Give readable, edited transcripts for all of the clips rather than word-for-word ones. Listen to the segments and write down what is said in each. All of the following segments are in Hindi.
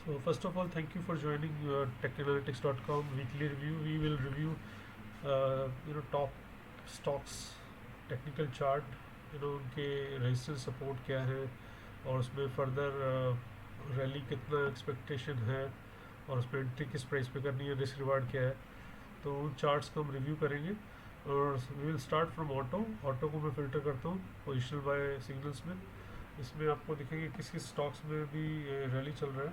So first of all, thank you for joining techanalytics.com weekly review. We will review, top stocks, technical chart, उनके रेजिस्टेंस सपोर्ट क्या है और उसमें फर्दर रैली कितना एक्सपेक्टेशन है और उसमें एंट्री किस प्राइस पे करनी है, रिस्क रिवार्ड क्या है। तो उन चार्ट्स को हम रिव्यू करेंगे और we will start from auto को मैं फ़िल्टर करता हूँ पोजिशनल बाय सिग्नल्स में। इसमें आपको दिखेंगे किस किस स्टॉक्स में भी रैली चल रहा है।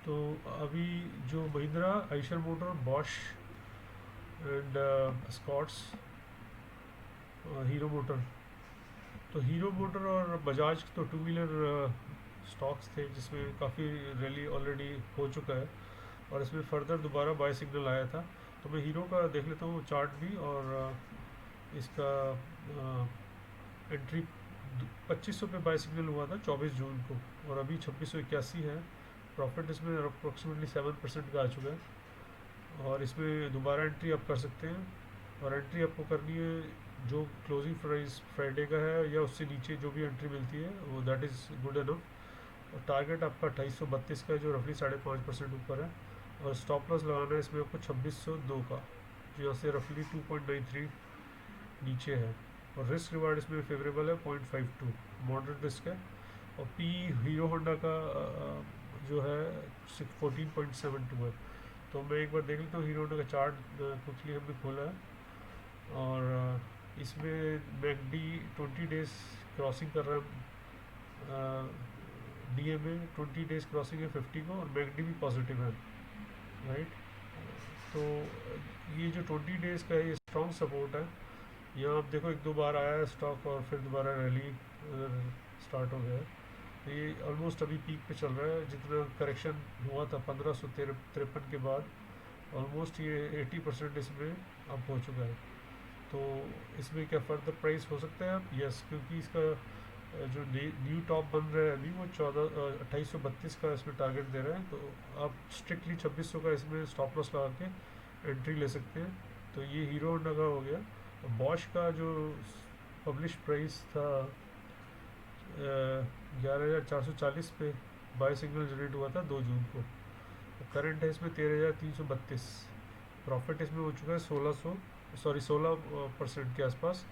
तो अभी जो Mahindra, Eicher motor, Bosch and Scotts, Hero motor, तो हीरो मोटर और बजाज तो टू व्हीलर स्टॉक्स थे जिसमें काफ़ी रैली ऑलरेडी हो चुका है और इसमें फर्दर दोबारा बाय सिग्नल आया था। तो मैं हीरो का देख लेता हूँ चार्ट भी और इसका एंट्री 2500 पे बाय सिग्नल हुआ था 24 जून को और अभी 2681 है। प्रॉफिट इसमें अप्रोक्सीमेटली 7% का आ चुका है और इसमें दोबारा एंट्री आप कर सकते हैं और एंट्री आपको करनी है जो क्लोजिंग प्राइस फ्राइडे का है या उससे नीचे जो भी एंट्री मिलती है वो दैट इज़ गुड इनफ। और टारगेट आपका 2832 का है जो रफली 5.5% ऊपर है और स्टॉप लॉस लगाना है इसमें आपको 2602 का जो यहाँ से रफली 2.93 नीचे है। और रिस्क रिवार्ड इसमें फेवरेबल है 0.52, मॉडरेट रिस्क है। और पी हीरो होंडा का जो है 14.72 है। तो मैं एक बार देख लेता हूँ हीरो होंडा का चार्ट क्विकली हमने खोला है और इसमें मैकडी 20 डेज क्रॉसिंग कर रहा है, D M A 20 days crossing है 50 को और मैकडी भी पॉजिटिव है, राइट। तो ये जो 20 डेज़ का है ये स्ट्रॉन्ग सपोर्ट है। यहाँ आप देखो एक दो बार आया है स्टॉक और फिर दोबारा रैली स्टार्ट हो गया है। तो ये ऑलमोस्ट अभी पीक पे चल रहा है। जितना करेक्शन हुआ था 1553 के बाद ऑलमोस्ट ये 80% इसमें अप हो चुका है। तो इसमें क्या फर्दर प्राइस हो सकता है अब? यस, क्योंकि इसका जो न्यू टॉप बन रहा है अभी वो 2832 का इसमें टारगेट दे रहा है। तो आप स्ट्रिक्टली 2600 का इसमें स्टॉप लॉस लगा के एंट्री ले सकते हैं। तो ये हीरो होंडा का हो गया। बॉश का जो पब्लिश प्राइस था 11,440 पे बाय सिग्नल जनरेट हुआ था 2 जून को। करंट है इसमें 13,332। प्रॉफिट इसमें हो चुका है 16% के आसपास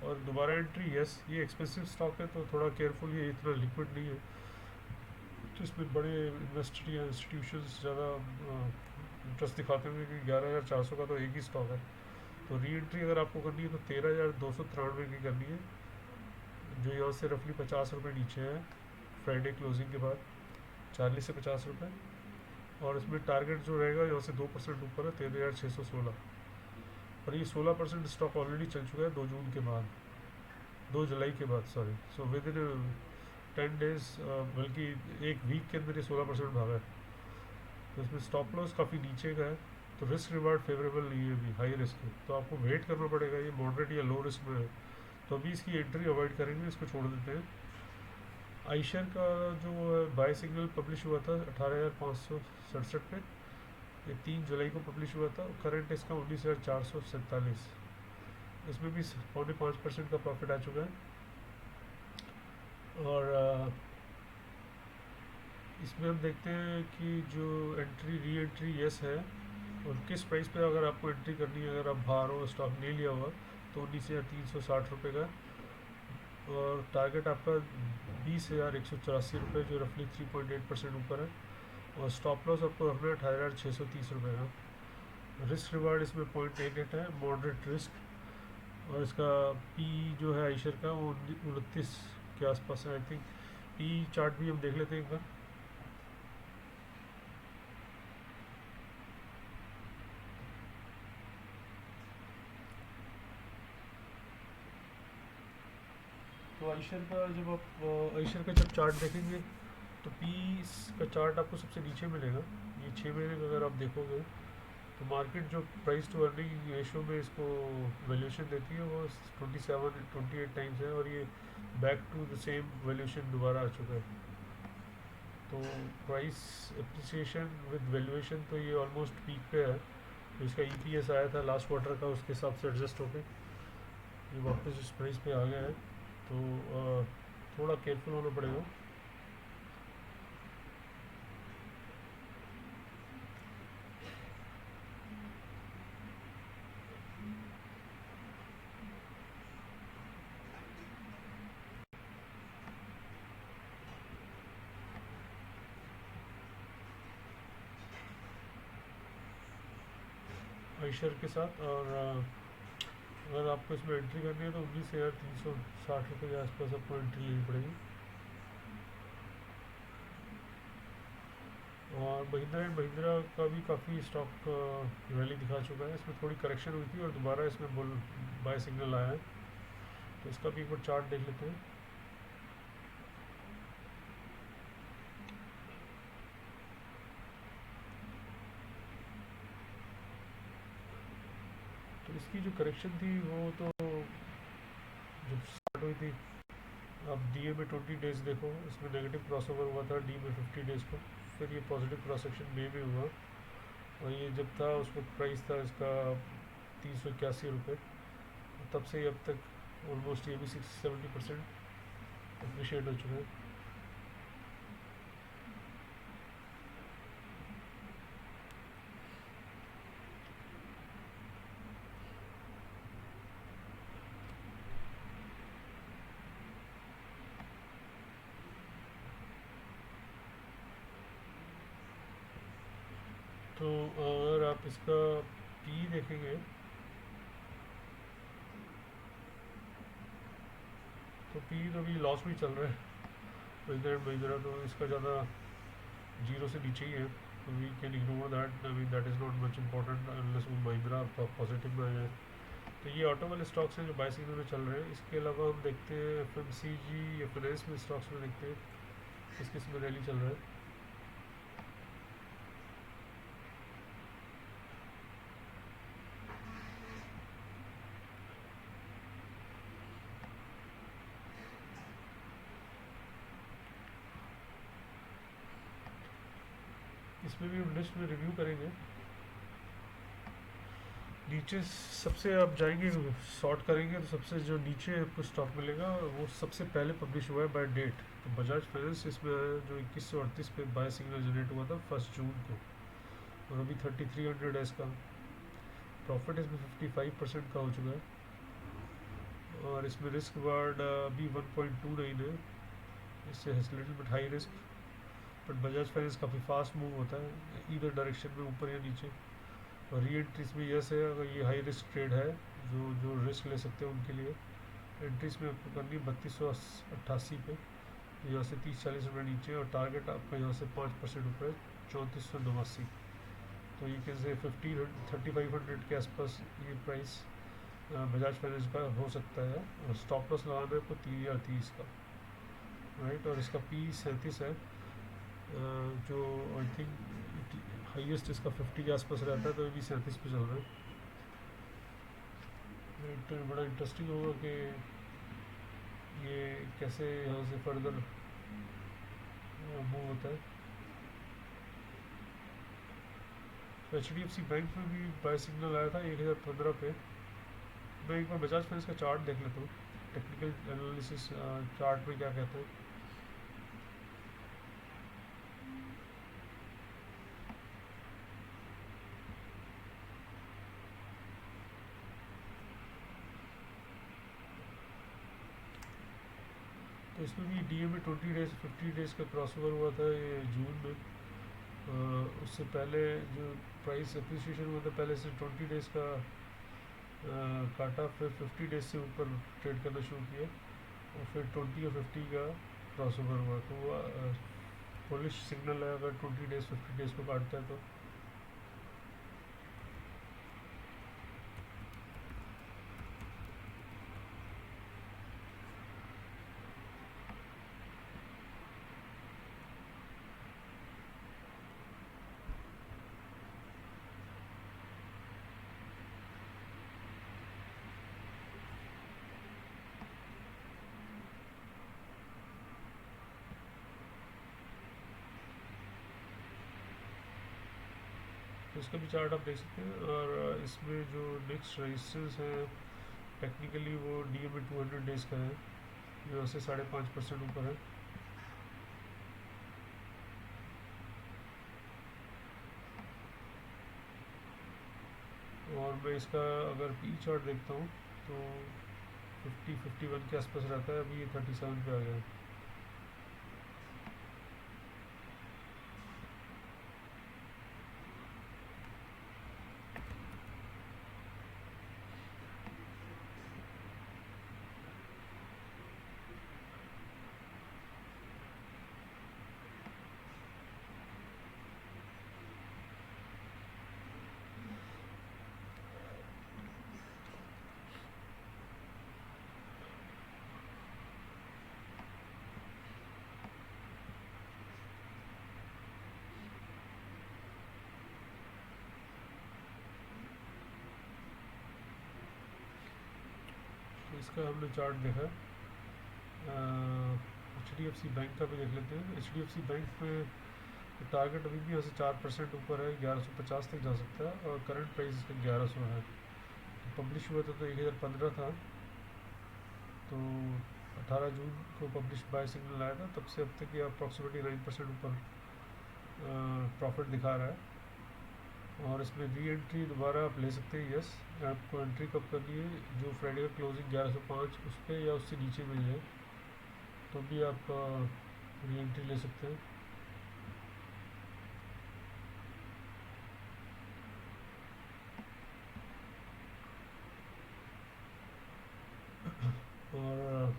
और दोबारा एंट्री। यस, ये एक्सपेंसिव स्टॉक है तो थोड़ा केयरफुल, ये इतना लिक्विड नहीं है तो इसमें बड़े इन्वेस्टर या इंस्टीट्यूशन ज़्यादा इंटरेस्ट दिखाते होंगे कि 11,400 का तो एक ही स्टॉक है। तो री एंट्री अगर आपको करनी है तो 13,293 की करनी है जो यहाँ से रफली 50 रुपये नीचे है फ्राइडे क्लोजिंग के बाद, 40 से 50 रुपये। और इसमें टारगेट जो रहेगा यहाँ से 2% ऊपर है 13,616 और ये 16% स्टॉक ऑलरेडी चल चुका है 2 जून के बाद, 2 जुलाई के बाद, sorry. So with in 10 days, बल्कि एक वीक के अंदर ये 16% भागा है। तो इसमें स्टॉप लॉस काफ़ी नीचे का है तो रिस्क रिवार्ड फेवरेबल नहीं है, अभी हाई रिस्क है तो आपको वेट करना पड़ेगा। ये मॉडरेट या लो रिस्क में है तो अभी इसकी एंट्री अवॉइड करेंगे, इसको छोड़ देते हैं। आइशर का जो बाय सिग्नल पब्लिश हुआ था 18,567 पे, ये 3 जुलाई को पब्लिश हुआ था। करंट इसका 19,447, इसमें भी 5.5% का प्रॉफिट आ चुका है। और इसमें हम देखते हैं कि जो एंट्री री एंट्री यस है और किस प्राइस पे अगर आपको एंट्री करनी है, अगर आप बाहर हो स्टॉक नहीं लिया हुआ तो 19,360 का। और टारगेट आपका 20,184 जो रफली 3.8% ऊपर है। और स्टॉप लॉस आपको रखना है 18,630 का। रिस्क रिवार्ड इसमें 0.88 है, मॉडरेट रिस्क। और इसका पी जो है आइशर का वो 29 के आसपास है आई थिंक। पी चार्ट भी हम देख लेते हैं एक बार। तो आइशर का जब चार्ट देखेंगे तो पी का चार्ट आपको सबसे नीचे मिलेगा। ये 6 महीने का अगर आप देखोगे तो मार्केट जो प्राइस टू अर्निंग रेशो में इसको वैल्यूएशन देती है वो 27-28 टाइम्स है और ये back to the same valuation दोबारा आ चुका है। तो प्राइस अप्रिसिएशन विद वैल्यूएशन तो ये ऑलमोस्ट पीक पे है तो इसका ईपीएस आया था लास्ट क्वार्टर का, उसके हिसाब से एडजस्ट होकर ये वापस इस प्राइस पे आ गया है। तो थोड़ा केयरफुल होना पड़ेगा। आइशर के साथ। और अगर आपको इसमें एंट्री करनी है तो 19,360 रुपये के आसपास आपको एंट्री लेनी पड़ेगी। और महिंद्रा एंड महिंद्रा का भी काफ़ी स्टॉक रैली दिखा चुका है। इसमें थोड़ी करेक्शन हुई थी और दोबारा इसमें बुल बाय सिग्नल आया है। तो इसका भी एक बार चार्ट देख लेते हैं। तो इसकी जो करेक्शन थी वो तो जब स्टार्ट हुई थी, अब डी ए में 20 डेज देखो, इसमें नेगेटिव क्रॉसओवर हुआ था डी में 50 डेज को, फिर ये पॉजिटिव क्रॉस सेक्शन मे में हुआ। और ये जब था उस वक्त प्राइस था इसका 381 रुपये। तब से अब तक ऑलमोस्ट ये भी 60-70% अप्रिशिएट हो चुका है। तो अगर आप इसका पी देखेंगे तो पी तो अभी लॉस में चल रहा है महिंद्रा एंड महिंद्रा, तो इसका ज़्यादा जीरो से नीचे ही है। तो we can ignore that, I mean that is not much important unless वो महिंद्रा पॉजिटिव में आ जाए। तो ये ऑटो वाले स्टॉक्स हैं जो बाय सिग्नल में चल रहे हैं। इसके अलावा हम देखते हैं एफ एम सी जी या फाइनेंस में स्टॉक्स में देखते हैं किस किस में रैली चल रहा है। इसमें भी हम लिस्ट में रिव्यू करेंगे। नीचे सबसे आप जाएंगे शॉर्ट करेंगे तो सबसे जो नीचे आपको स्टॉक मिलेगा वो सबसे पहले पब्लिश हुआ है बाय डेट। तो बजाज फाइनेंस इसमें आया जो 2138 पे बाय सिग्नल जनरेट हुआ था 1 जून को, और अभी 3300 है इसका। प्रॉफिट इसमें 55% का हो चुका है। और इसमें रिस्क वार्ड अभी 1.29 है, इससे little bit high risk. But Bajaj finance काफ़ी फास्ट मूव होता है इधर डायरेक्शन में, ऊपर या नीचे। और री एंट्रीज में यस है, अगर ये हाई रिस्क ट्रेड है जो जो रिस्क ले सकते हैं उनके लिए एंट्रीज में आपको करनी है 3288 पे, यहाँ से 30-40 रुपये नीचे। और टारगेट आपका यहाँ से 5% ऊपर है 3489। तो ये कैसे 3500 के आसपास ये प्राइस बजाज फाइनेंस का हो सकता है। और स्टॉप लॉस लगाना है आपको 3030 का, राइट। और इसका पी 37 है, जो आई थिंक हाईएस्ट इसका 50 के आसपास रहता है, तो ये भी 37 पे चल रहा है। तो बड़ा इंटरेस्टिंग होगा कि ये कैसे यहाँ से फर्दर मूव होता है। तो H D F C bank में भी बाय सिग्नल आया था 1015 पे। मैं एक बार बजाज फाइनेंस का चार्ट देख लेता हूँ, टेक्निकल एनालिसिस चार्ट में क्या कहते हैं। तो इसमें भी डी ए में 20 डेज 50 डेज का क्रॉसओवर हुआ था ये जून में। उससे पहले जो प्राइस अप्रिसिएशन हुआ था पहले से 20 डेज का काटा, फिर 50 डेज से ऊपर ट्रेड करना शुरू किया, और फिर 20 और 50 का क्रॉसओवर हुआ। तो वो बुलिश सिग्नल है अगर 20 डेज 50 डेज को काटता है तो। तो इसका भी चार्ट आप देख सकते हैं। और इसमें जो नेक्स्ट रेजिस्टेंस है टेक्निकली वो DMA 200 डेज का है, यहाँ से 5.5% ऊपर है। और मैं इसका अगर पी चार्ट देखता हूँ तो 50-51 के आसपास रहता है, अभी ये 37 पे आ गया है। तो इसका हमने चार्ट देखा। HDFC बैंक का भी देख लेते हैं। HDFC बैंक में टारगेट अभी भी यहाँ से 4% ऊपर है, 1150 तक जा सकता है, और करंट प्राइस इसका 1100 है। पब्लिश हुआ था तो 1015 था, तो 18 जून को पब्लिश बाय सिग्नल आया था, तब से अब तक ये अप्रॉक्सीमेटली 9% ऊपर प्रॉफिट दिखा रहा है। और इसमें री एंट्री दोबारा आप ले सकते हैं। यस, आपको एंट्री कब करनी है, जो फ्राइडे का क्लोजिंग 1105 उस पर या उससे नीचे मिल जाए तो भी आप री एंट्री ले सकते हैं। और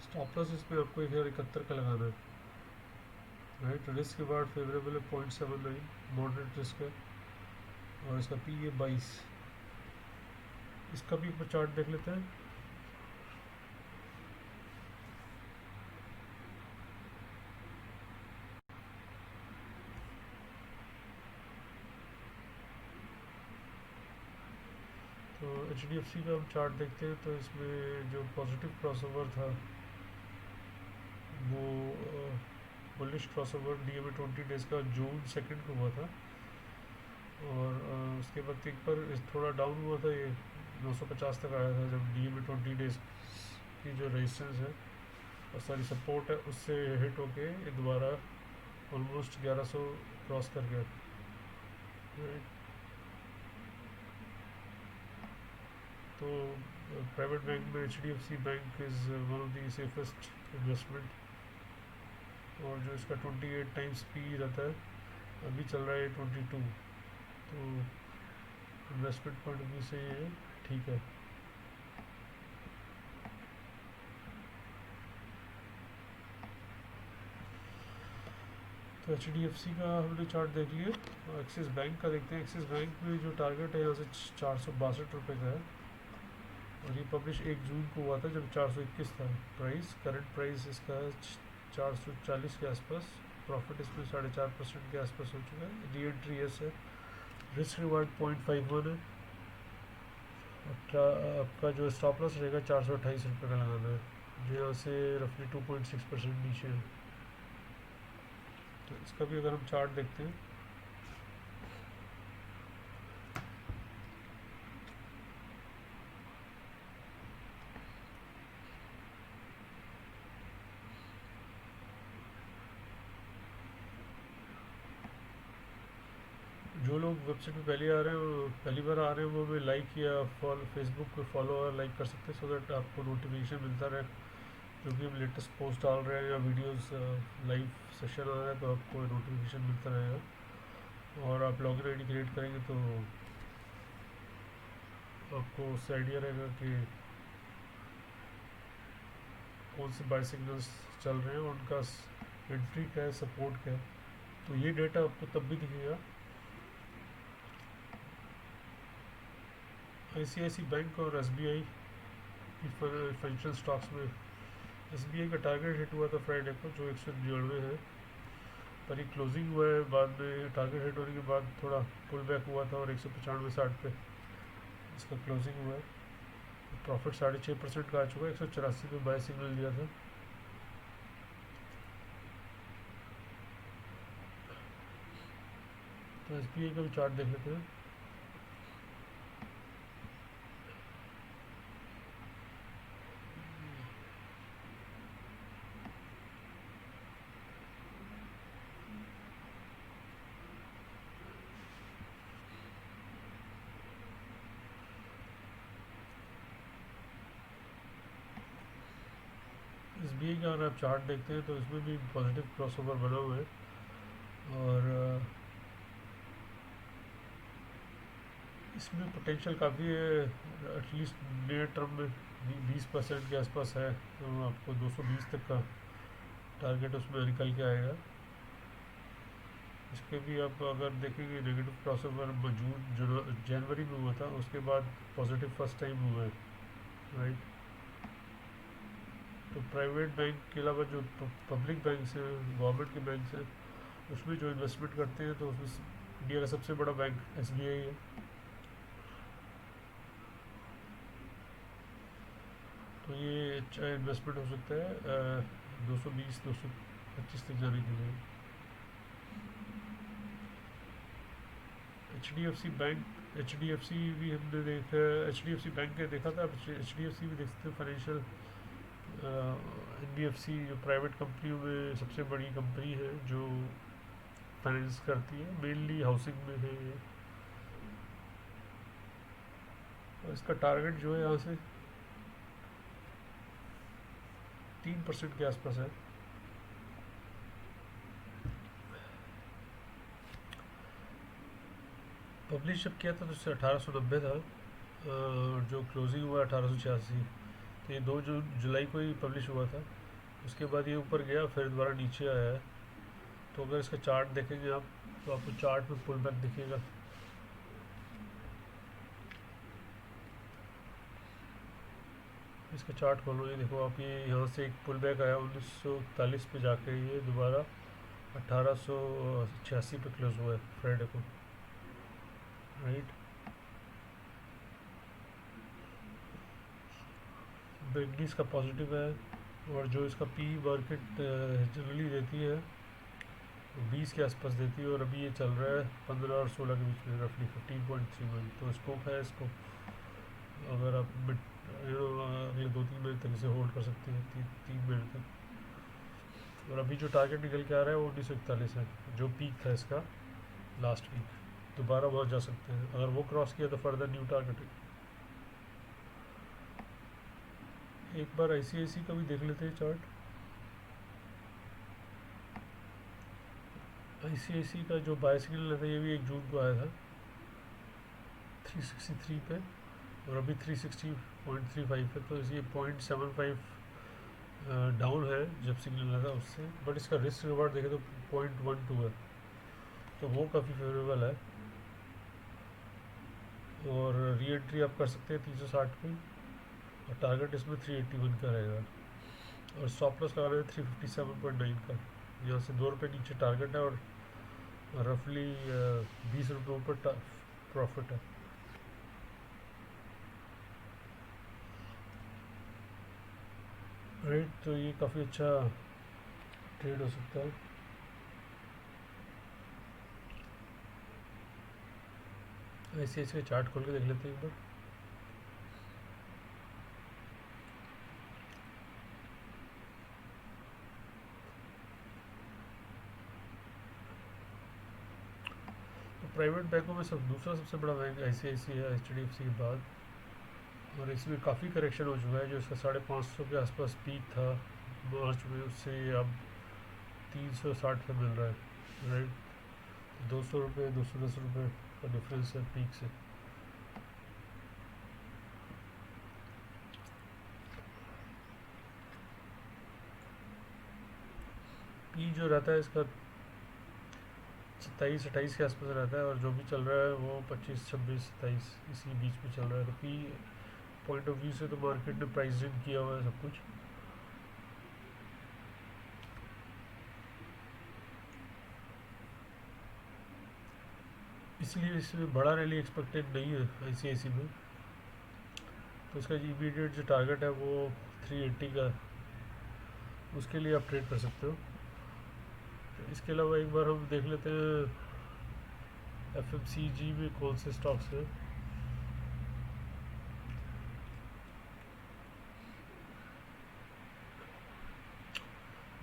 स्टॉप लॉस इसमें आपको 1071 का लगाना है। राइट, रिस्क के बाद फेवरेबल है 0.79, मॉडरेट रिस्क है, और इसका पी है 22। इसका भी एक चार्ट देख लेते हैं। तो HDFC का हम चार्ट देखते हैं, तो इसमें जो पॉजिटिव क्रॉसओवर था वो बुलिश क्रॉसओवर DMA 20 डेज का जून 2 को हुआ था। और उसके बाद एक बार थोड़ा डाउन हुआ था, ये 950 तक आया था, जब DMA 20 डेज की जो रेजिस्टेंस है और सारी सपोर्ट है उससे हिट होके ये दोबारा ऑलमोस्ट 1100 क्रॉस कर गया। राइट, तो प्राइवेट बैंक में HDFC bank is one of the safest investment. और जो इसका 28 टाइम्स पी रहता है, अभी चल रहा है 22, तो इन्वेस्टमेंट पॉइंट ऑफ व्यू से ये ठीक है। तो HDFC का हमने चार्ट देख लिया। एक्सिस बैंक का देखते हैं। एक्सिस बैंक में जो टारगेट है यहाँ से 462 रुपये का है, और ये पब्लिश 1 जून को हुआ था जब 421 था प्राइस। करंट प्राइस इसका है 440 के आसपास। प्रॉफिट इसमें 4.5% के आसपास हो चुका है। री एंट्री एस है। रिस्क रिवार्ड 0.51 है। आपका जो स्टॉप लॉस रहेगा 428 रुपये का लगाना है, जो यहाँ से रफली 2.6% नीचे है। तो इसका भी अगर हम चार्ट देखते हैं, जो लोग वेबसाइट पे पहले आ रहे हैं, पहली बार आ रहे हैं, वो भी लाइक या फॉलो, फेसबुक पे फॉलो और लाइक कर सकते हैं, सो दैट आपको नोटिफिकेशन मिलता रहे जो भी हम लेटेस्ट पोस्ट डाल रहे हैं या वीडियोस लाइव सेशन आ रहा है तो आपको नोटिफिकेशन मिलता रहेगा। और आप लॉगिन आईडी क्रिएट करेंगे तो आपको उससे आइडिया रहेगा कि कौन से बाय सिग्नल्स चल रहे हैं, उनका एंट्री क्या है, सपोर्ट क्या है। तो ये डेटा आपको तब भी दिखेगा। ICICI बैंक और SBI की फाइनेंशियल स्टॉक्स में SBI का टारगेट हिट हुआ था फ्राइडे को, जो 199 है, पर ये क्लोजिंग हुआ है बाद में। टारगेट हिट होने के बाद थोड़ा पुल बैक हुआ था और 195-60 पे इसका क्लोजिंग हुआ है। प्रॉफिट 6.5% का आ चुका है, 184 पे बाय सिग्नल दिया था। तो SBI का भी चार्ट देख लेते हैं। SBI का अगर आप चार्ट देखते हैं तो इसमें भी पॉजिटिव क्रॉसओवर बना हुआ है, और इसमें पोटेंशियल काफ़ी है, एटलीस्ट नियर टर्म में 20% के आसपास है। तो आपको 220 तक का टारगेट उसमें निकल के आएगा। इसके भी आप अगर देखेंगे नेगेटिव क्रॉसओवर जनवरी में हुआ था, उसके बाद पॉजिटिव फर्स्ट टाइम हुआ है, राइट। तो प्राइवेट बैंक के अलावा जो पब्लिक बैंक हैं, गवर्नमेंट के बैंक हैं, उसमें जो इन्वेस्टमेंट करते हैं तो उसमें इंडिया का सबसे बड़ा बैंक SBI है। तो ये अच्छा इन्वेस्टमेंट हो सकता है 220-225 तक जाने के लिए। HDFC भी हमने देखा, HDFC बैंक के देखा था। HDFC भी देख सकते हैं, फाइनेंशियल NBFC जो प्राइवेट कंपनियों में सबसे बड़ी कंपनी है जो फाइनेंस करती है, मेनली हाउसिंग में है ये। और इसका टारगेट जो है यहाँ से 3% के आसपास है। पब्लिश जब किया था तो उससे 1890 था, और जो क्लोजिंग हुआ 1886। तो ये 2 जुलाई को ही पब्लिश हुआ था। उसके बाद ये ऊपर गया, फिर दोबारा नीचे आया है। तो अगर इसका चार्ट देखेंगे आप, तो आपको चार्ट में पुल बैक दिखेगा। इसका चार्ट खोलो, ये देखो आप, ये यहाँ से एक पुल बैक आया 1941 पे जाके ये दोबारा 1886 पे क्लोज हुआ है फ्राइडे को, राइट। बैंकडी इसका पॉजिटिव है, और जो इसका पी मार्केट जनरली देती है 20 के आसपास देती है, और अभी ये चल रहा है 15 और 16 के बीच में, रफली 15.31। तो स्कोप है इसको, अगर आप अगले 2-3 महीने तक इसे होल्ड कर सकते हैं, 3 महीने तक। और अभी जो टारगेट निकल के आ रहा है वो 1941 है, जो पीक था इसका लास्ट वीक। दोबारा वहाँ जा सकते हैं, अगर वो क्रॉस किया तो फर्दर न्यू टारगेट है। एक बार ICICI का भी देख लेते हैं चार्ट। ICICI का जो बाय सिग्नल था ये भी 1 जून को आया था 363 पे, और अभी 360.35 है। तो ये 0.75 डाउन है जब सिग्नल लगा उससे, बट इसका रिस्क रिवार्ड देखें तो 0.12 है, तो वो काफ़ी फेवरेबल है। और री एंट्री आप कर सकते हैं 360 पे, और टारगेट इसमें 381 का रहेगा, और स्टॉप लॉस लगाना है 357.9 का। यहाँ से 2 रुपये नीचे टारगेट है, और रफली 20 रुपये ऊपर प्रॉफिट है, राइट। तो ये काफ़ी अच्छा ट्रेड हो सकता है। ऐसे इसके चार्ट खोल के देख लेते हैं एक बार। तो प्राइवेट बैंकों में दूसरा सबसे बड़ा बैंक ICICI है HDFC के बाद, और इसमें काफ़ी करेक्शन हो चुका है। जो इसका 550 के आसपास पीक था मार्च में, उससे अब 360 पे मिल रहा है, राइट। 200 रुपये 210 रुपये का डिफरेंस है पीक से। पी जो रहता है इसका 27-28 के आसपास रहता है, और जो भी चल रहा है वो 25-26-27 इसी बीच में चल रहा है। तो पी पॉइंट ऑफ व्यू से तो मार्केट ने प्राइस इन किया हुआ है सब कुछ। इसलिए इसमें बड़ा रैली एक्सपेक्टेड नहीं है ICICI में। तो इसका इमीडिएट जो टारगेट है वो 380 का है, उसके लिए आप ट्रेड कर सकते हो। तो इसके अलावा एक बार हम देख लेते हैं FMCG में कौन से स्टॉक्स हैं।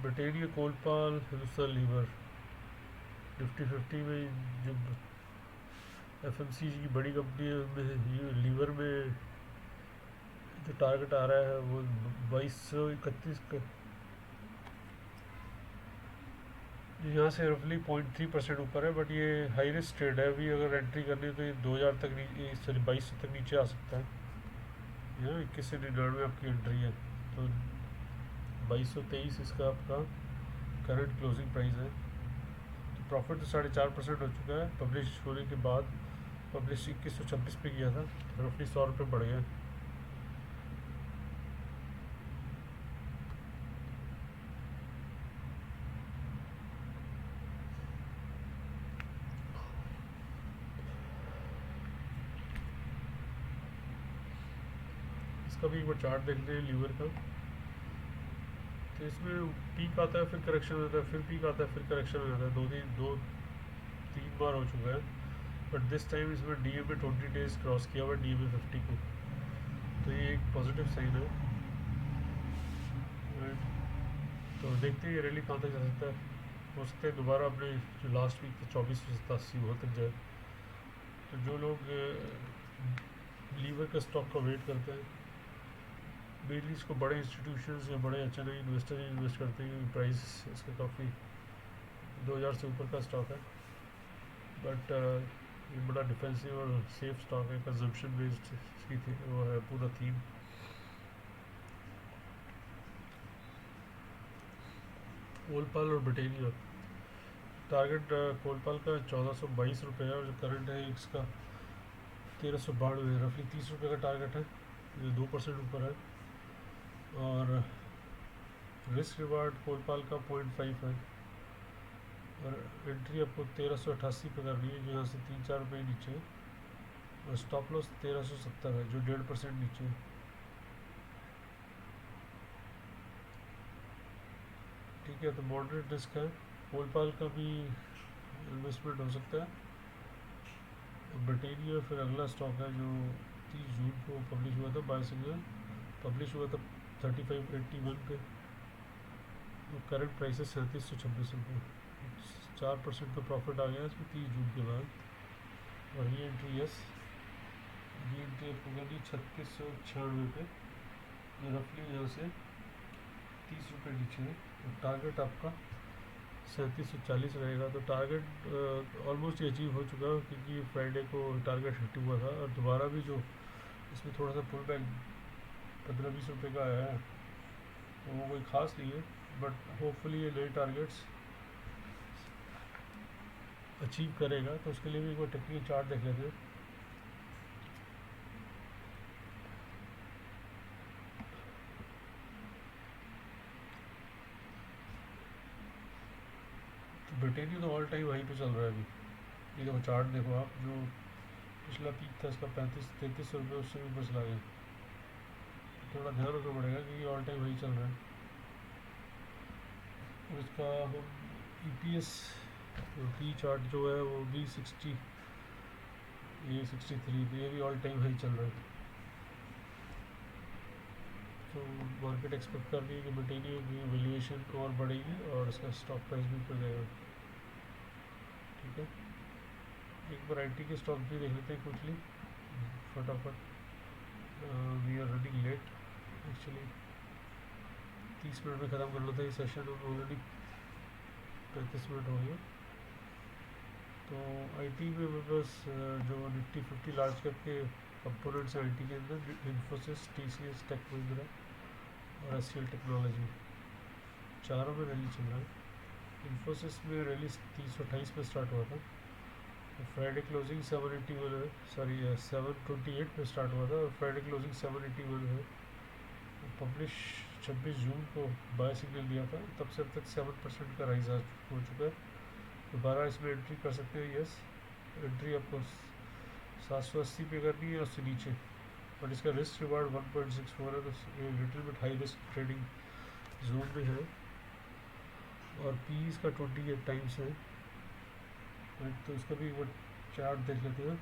ब्रिटेनिया, कोलपाल, हिंदुस्तान लीवर। निफ्टी 50 में जो FMCG की बड़ी कंपनी है उनमें लीवर में जो टारगेट आ रहा है वो 2231 का, जो यहाँ से रफली 0.3% ऊपर है, बट ये हाई रिस्क ट्रेड है। अभी अगर एंट्री करनी है तो ये 2000 तक सॉरी 2200 तक नीचे आ सकता है। यहाँ 21 से 99 आपकी एंट्री है, तो 2223 इसका आपका करंट क्लोजिंग प्राइस है। तो प्रॉफिट तो 4.5% हो चुका है पब्लिश होने के बाद। पब्लिश 2126 पे किया था, रफली 100 रुपये बढ़ गया। इसका भी एक बार चार्ट देख लें लीवर का। तो इसमें पीक आता है, फिर करेक्शन आता है, फिर पीक आता है, फिर करेक्शन आता है। दो तीन बार हो चुका है, बट दिस टाइम इसमें DMA 20 डेज क्रॉस किया हुआ DMA 50 को, तो ये एक पॉजिटिव साइन है। राइट, तो देखते हैं ये रैली कहाँ तक जा सकता है। हो सकता है दोबारा अपने जो लास्ट वीक थे 2487 वहाँ तक जाए। तो जो लोग लीवर का स्टॉक का वेट करते हैं, मेनली इसको बड़े इंस्टीट्यूशंस या बड़े अचानक इन्वेस्टर इन्वेस्ट करते हैं, प्राइस इसका काफ़ी 2000 से ऊपर का स्टॉक है, बट ये बड़ा डिफेंसिव और सेफ स्टॉक है। कंजम्पशन बेस्ड इसकी थी वो है पूरा थीम। कोलपाल और ब्रिटेनिया, टारगेट कोलपाल का 1422 रुपये है, और जो करंट है इसका 1392, रफली 30 रुपये का टारगेट है, जो 2% ऊपर है। और रिस्क रिवार्ड कोलपाल का 0.5 है, और एंट्री आपको 1388 पे करनी है, जो यहाँ से 3-4 रुपये नीचे है। और स्टॉप लॉस 1370 है, जो 1.5% नीचे है। ठीक है, तो मॉडरेट रिस्क है। कोलपाल का भी इन्वेस्टमेंट हो सकता है। ब्रिटेनिया फिर अगला स्टॉक है जो 30 जून को पब्लिश हुआ था, बाय सिग्नल पब्लिश हुआ था 3581 पे। तो करंट प्राइस है 3726 रुपये, 4% का प्रॉफिट आ गया इसमें 30 जून के बाद। और re entry yes, re entry आपको करनी 3696 पे, जो रफली यहाँ से 30 रुपये नीचे है। तो टारगेट आपका 3740 रहेगा। तो टारगेट ऑलमोस्ट ये अचीव हो चुका है, क्योंकि फ्राइडे को टारगेट हिट हुआ था, और दोबारा भी जो इसमें थोड़ा सा पुल बैक 15-20 रुपये का आया है, तो वो कोई ख़ास नहीं है, बट होपफुली ये नए टारगेट्स अचीव करेगा। तो उसके लिए भी एक बार टेक्निकल चार्ट देख लेते हैं। तो ब्रिटेनिया तो ऑल टाइम वहीं पे चल रहा है अभी। ये देखो चार्ट देखो आप, जो पिछला पीक था इसका 35-33 रुपये, उससे भी ऊपर चला गया। थोड़ा ध्यान रखना पड़ेगा क्योंकि ऑल टाइम वही चल रहा है। और इसका हम EPS पी चार्ट जो है वो भी 60, ये 63, तो ये भी ऑल टाइम हाई चल रहा है। तो मार्केट एक्सपेक्ट कर रही है कि ब्रिटेनिया की वैल्यूएशन और बढ़ेगी और इसका स्टॉक प्राइस भी ऊपर जाएगा। ठीक है, एक बार IT के स्टॉक भी देख लेते हैं क्विकली फटाफट। We are running late actually, 30 minute में ख़त्म करना था ये सेशन, और ऑलरेडी 35 मिनट हो गए। तो IT में मेरे पास जो निफ्टी 50 लार्ज कैप के कंपोनेंट्स हैं IT के अंदर, इन्फोसिस, TCS, टेक महिंद्रा और SCL टेक्नोलॉजी, चारों में रैली चल रहा है। इन्फोसिस में रैली 328 पे स्टार्ट हुआ था, फ्राइडे क्लोजिंग 781 है, सॉरी 728 पे स्टार्ट हुआ था, और फ्राइडे क्लोजिंग 781 है। पब्लिश 26 जून को बाय सिग्नल दिया था, तब से अब तक 7% का राइज हो चुका है। दोबारा इसमें एंट्री कर सकते हैं। यस, एंट्री आपको 780 पे करनी है, उससे नीचे बट इसका रिस्क रिवार्ड 1.64 है, तो ये little bit high risk trading zone में है। और पी इसका 28 टाइम्स है। तो इसका भी एक बार चार्ट देख लेते हैं।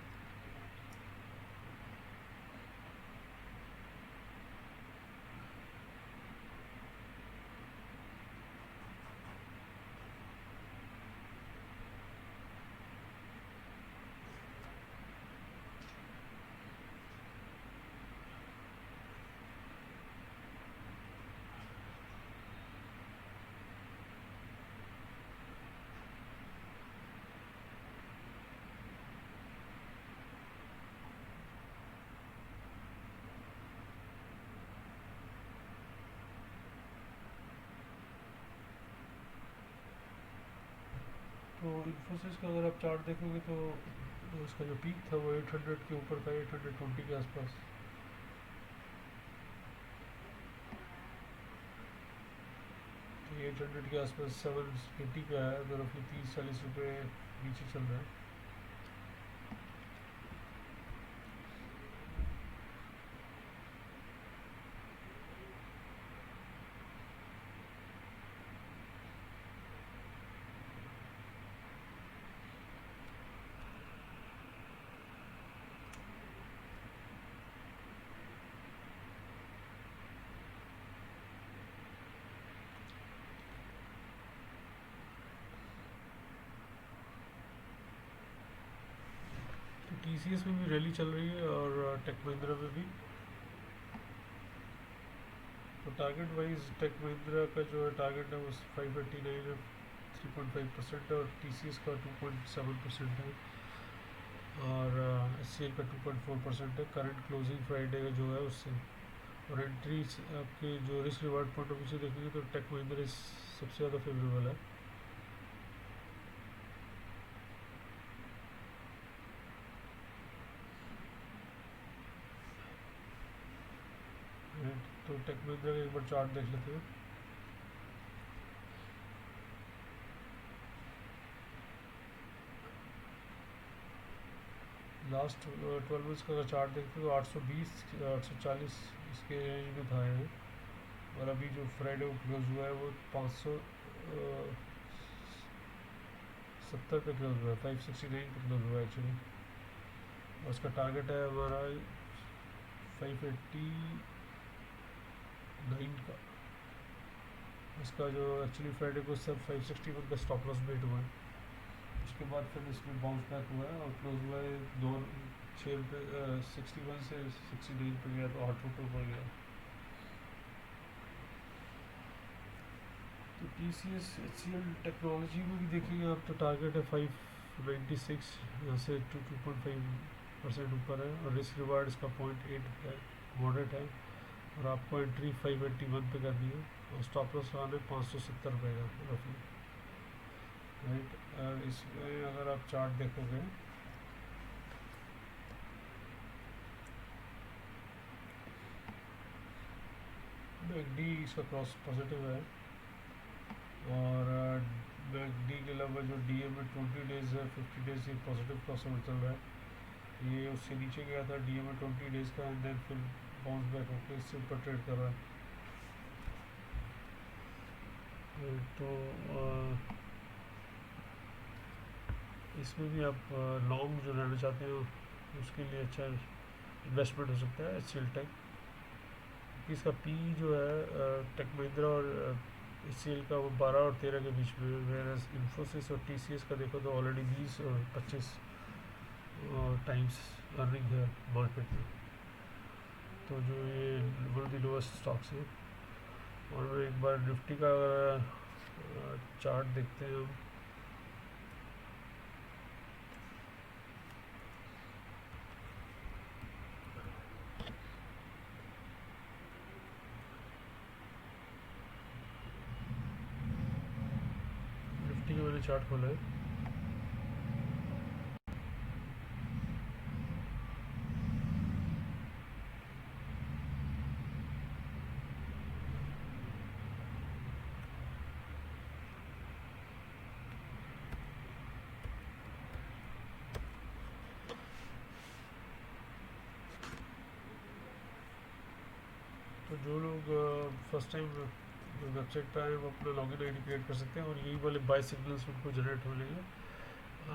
तो इन्फोसिस का अगर आप चार्ट देखोगे तो उसका जो पीक था वो 800 के ऊपर था, 820 के आसपास। तो 800 के आसपास 780 का है, तो रफली 30-40 रुपये नीचे चल रहा है। टीसीएस में भी रैली चल रही है और टेक महिंद्रा में भी। तो टारगेट वाइज टेक महिंद्रा का जो है टारगेट है वो 589 है, 3.5% है, और टीसीएस का 2.7% है, और एचसीएल का 2.4% है करंट क्लोजिंग फ्राइडे का जो है उससे। और एंट्री आपके जो risk reward point of view से देखेंगे तो टेक महिंद्रा सबसे ज़्यादा फेवरेबल है। तो टेक महिंद्रा का एक बार चार्ट देख लेते हैं। लास्ट 12 मंथ्स का अगर चार्ट देखते हो तो 820 840 इसके रेंज में था ये, और अभी जो फ्राइडे को क्लोज हुआ है वो 570 पे क्लोज हुआ है, 569 पे क्लोज हुआ है एक्चुअली। और उसका टारगेट है हमारा 589 का। इसका जो एक्चुअली फ्राइडे को सब 561 का स्टॉप लॉस बेट हुआ है। उसके बाद फिर इसमें बाउंस बैक हुआ है और क्लोज हुआ है 61 से 69 पे गया, तो 8 रुपये बढ़ गया। तो TCS HCL टेक्नोलॉजी में भी देखेंगे आप तो टारगेट है 596, यहाँ से 2.5% ऊपर है, और रिस्क रिवार्ड इसका 0.8 है, मॉडरेट है, और आपको एंट्री 581 पे करनी है, और स्टॉप लॉस लगाना है 570 रुपये का रफली, राइट। और इसमें अगर आप चार्ट देखोगे MACD इसका क्रॉस पॉजिटिव है, और MACD के अलावा जो DA में 20 डेज है, 50 डेज ये पॉजिटिव क्रॉसओवर चल रहा है। ये उससे नीचे गया था DA में 20 डेज का, एंड देन फिर बाउंस बैक होकर इससे ऊपर ट्रेड कर रहा है। तो इसमें भी आप लॉन्ग जो रहना चाहते हो उसके लिए अच्छा इन्वेस्टमेंट हो सकता है HCL टेक। इसका पी जो है टेक महिंद्रा और HCL का वो 12 और 13 के बीच में, वेरस इन्फोसिस और TCS का देखो तो ऑलरेडी 20 और 25 टाइम्स अर्निंग है मार्केट में। तो जो ये one of the lowest stocks है। और एक बार निफ्टी का चार्ट देखते हैं हम। निफ्टी का मैंने चार्ट खोला है। तो जो लोग फर्स्ट टाइम वेबसाइट पर आए वो अपना लॉगिन आईडी क्रिएट कर सकते हैं और यही वाले बाय सिग्नल्स उनको जनरेट हो जाएंगे।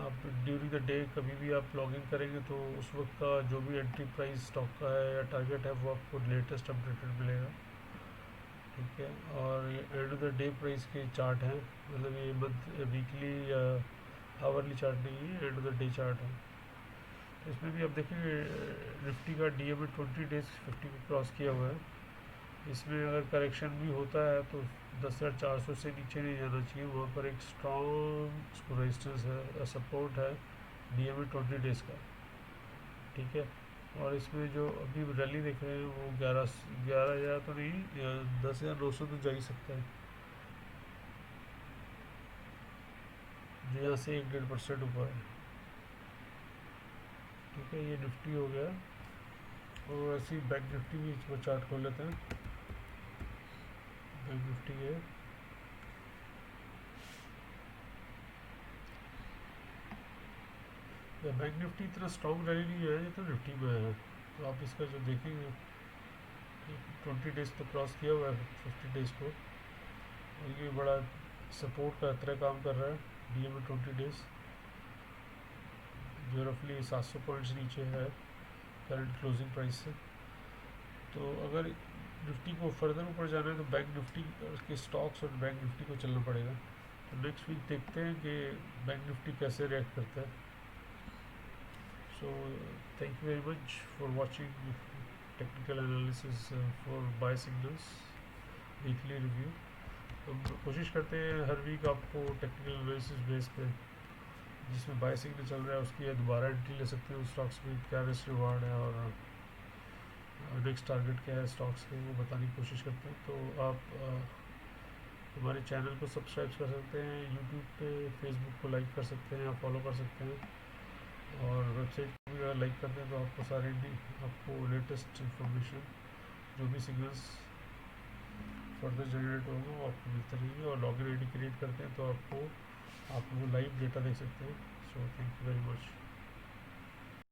आप ड्यूरिंग द डे कभी भी आप लॉगिन करेंगे तो उस वक्त का जो भी एंट्री प्राइस स्टॉक का है या टारगेट है वो आपको लेटेस्ट अपडेटेड मिलेगा। ठीक है, और ये end of the day price के चार्ट हैं, मतलब ये मंथ वीकली या आवरली चार्ट नहीं है, end of the day chart है। तो इसमें भी आप देखेंगे निफ्टी का डीएम में 20 डेज 50 को क्रॉस किया हुआ है। इसमें अगर करेक्शन भी होता है तो 10,400 से नीचे नहीं जाना चाहिए, वहाँ पर एक स्ट्रॉन्ग रेजिस्टेंस है, सपोर्ट है डीएम में 20 डेज का। ठीक है, और इसमें जो अभी रैली देख रहे हैं वो 11,000 तो नहीं, 10,900 तो जा ही सकता है, जो यहाँ से 1-1.5% ऊपर है। ठीक है, ये निफ्टी हो गया। और ऐसे ही बैंक निफ्टी भी वो चार्ट खोल लेते हैं। बैंक निफ्टी है, बैंक निफ्टी इतना स्ट्रॉन्ग रैली नहीं है जितना निफ्टी में है। तो आप इसका जो देखेंगे 20 डेज तो क्रॉस किया हुआ है 50 डेज को, और ये बड़ा सपोर्ट का तरह काम कर रहा है डीएम में 20 डेज, जो रफली 700 पॉइंट्स नीचे है करंट क्लोजिंग प्राइस से। तो अगर निफ्टी को फर्दर ऊपर जाना है तो बैंक निफ्टी के स्टॉक्स और बैंक निफ्टी को चलना पड़ेगा। तो नेक्स्ट वीक देखते हैं कि बैंक निफ्टी कैसे रिएक्ट करता है। So thank you very much for watching technical analysis for buy signals weekly review. हम कोशिश करते हैं हर वीक आपको टेक्निकल एनालिसिस बेस पे जिसमें बाय सिग्नल चल रहा है उसकी दोबारा एंट्री ले सकते हैं, उस स्टॉक्स में क्या रिस्क रिवार्ड है और नेक्स्ट टारगेट क्या है स्टॉक्स के, वो बताने की कोशिश करते हैं। तो आप हमारे चैनल को सब्सक्राइब कर सकते हैं, यूट्यूब पे, फेसबुक को लाइक कर सकते हैं या फॉलो कर सकते हैं, और वेबसाइट को भी अगर लाइक करते हैं तो आपको आपको लेटेस्ट इंफॉर्मेशन जो भी सिग्नल्स फर्दर जनरेट होगा वो आपको मिलते रहेंगे। और लॉगिन आईडी क्रिएट करते हैं तो आप वो लाइव डेटा देख सकते हैं। सो थैंक यू वेरी मच।